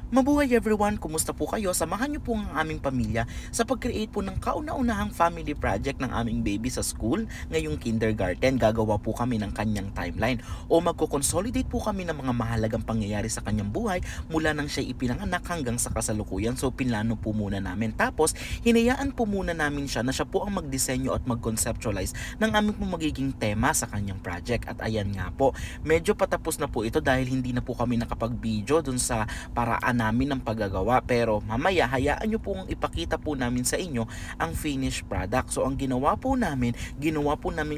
Mabuhay everyone! Kumusta po kayo? Samahan niyo po ang aming pamilya sa pag-create po ng kauna-unahang family project ng aming baby sa school ngayong kindergarten. Gagawa po kami ng kanyang timeline o magko-consolidate po kami ng mga mahalagang pangyayari sa kanyang buhay mula nang siya ipinanganak hanggang sa kasalukuyan. So pinlano po muna namin. Tapos hinayaan po muna namin siya na siya po ang magdisenyo at mag-conceptualize ng aming po magiging tema sa kanyang project. At ayan nga po, medyo patapos na po ito dahil hindi na po kami nakapag-video dun sa paraan namin ng paggagawa, pero mamaya hayaan nyo pong ipakita po namin sa inyo ang finished product. So ang ginawa po namin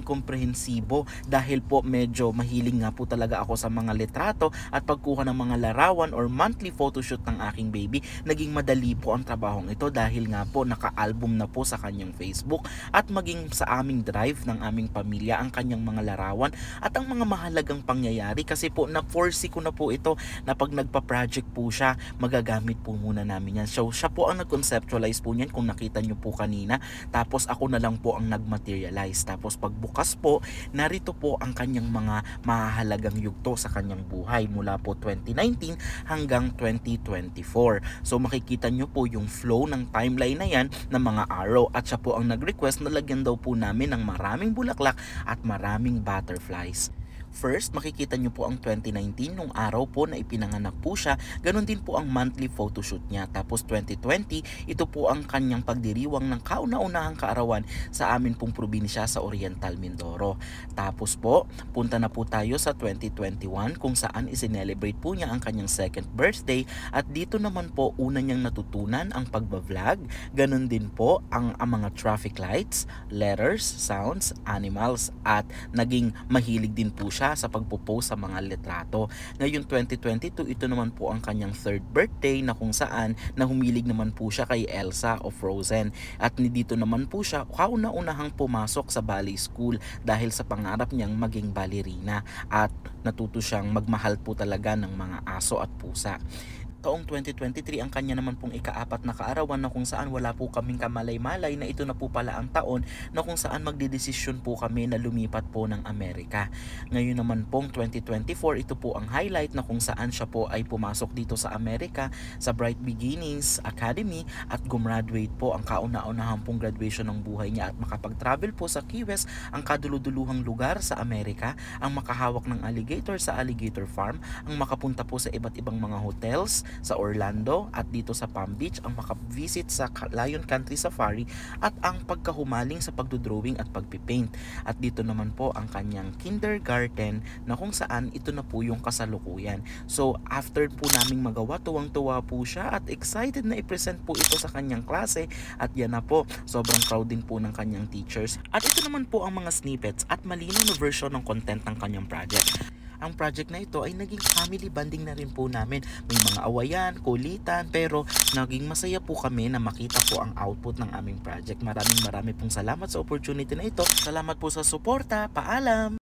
komprehensibo dahil po medyo mahiling nga po talaga ako sa mga litrato at pagkuha ng mga larawan or monthly photoshoot ng aking baby. Naging madali po ang trabahong ito dahil nga po naka-album na po sa kanyang Facebook at maging sa aming drive ng aming pamilya ang kanyang mga larawan at ang mga mahalagang pangyayari, kasi po na-foresee ko na po ito na pag nagpa-project po siya, magagamit po muna namin yan. So siya po ang nag-conceptualize po niyan kung nakita nyo po kanina, tapos ako na lang po ang nag-materialize. Tapos pagbukas po, narito po ang kanyang mga mahalagang yugto sa kanyang buhay mula po 2019 hanggang 2024. So makikita nyo po yung flow ng timeline na yan ng mga arrow, at siya po ang nag-request na lagyan daw po namin ng maraming bulaklak at maraming butterflies. First, makikita nyo po ang 2019 nung araw po na ipinanganak po siya. Ganon din po ang monthly photoshoot niya. Tapos 2020, ito po ang kanyang pagdiriwang ng kauna-unahang kaarawan sa amin pong probinsya sa Oriental Mindoro. Tapos po, punta na po tayo sa 2021 kung saan isinelebrate po niya ang kanyang second birthday, at dito naman po una niyang natutunan ang pagbablog. Ganon din po ang mga traffic lights, letters, sounds, animals, at naging mahilig din po siya sa pagpo-post sa mga litrato. Ngayong 2022, ito naman po ang kanyang third birthday na kung saan na humilig naman po siya kay Elsa of Frozen. At dito naman po siya kauna-unahang pumasok sa ballet school dahil sa pangarap niyang maging ballerina, at natuto siyang magmahal po talaga ng mga aso at pusa. Taong 2023 ang kanya naman pong ika-4 na kaarawan, na kung saan wala po kaming kamalay-malay na ito na po pala ang taon na kung saan magdedesisyon po kami na lumipat po ng Amerika. Ngayon naman pong 2024, ito po ang highlight na kung saan siya po ay pumasok dito sa Amerika sa Bright Beginnings Academy at gumraduate po, ang kauna-unahan pong graduation ng buhay niya, at makapag-travel po sa Key West, ang kaduluduluhang lugar sa Amerika, ang makahawak ng alligator sa alligator farm, ang makapunta po sa iba't ibang mga hotels sa Orlando at dito sa Palm Beach, ang makavisit sa Lion Country Safari, at ang pagkahumaling sa pagdodrawing at pagpipaint. At dito naman po ang kanyang kindergarten na kung saan ito na po yung kasalukuyan. So after po naming magawa, tuwang-tuwa po siya at excited na i-present po ito sa kanyang klase, at yan na po, sobrang proud din po ng kanyang teachers. At ito naman po ang mga snippets at malinaw na version ng content ng kanyang project. Ang project na ito ay naging family bonding na rin po namin. May mga awayan, kulitan, pero naging masaya po kami na makita po ang output ng aming project. Maraming pong salamat sa opportunity na ito. Salamat po sa suporta. Paalam!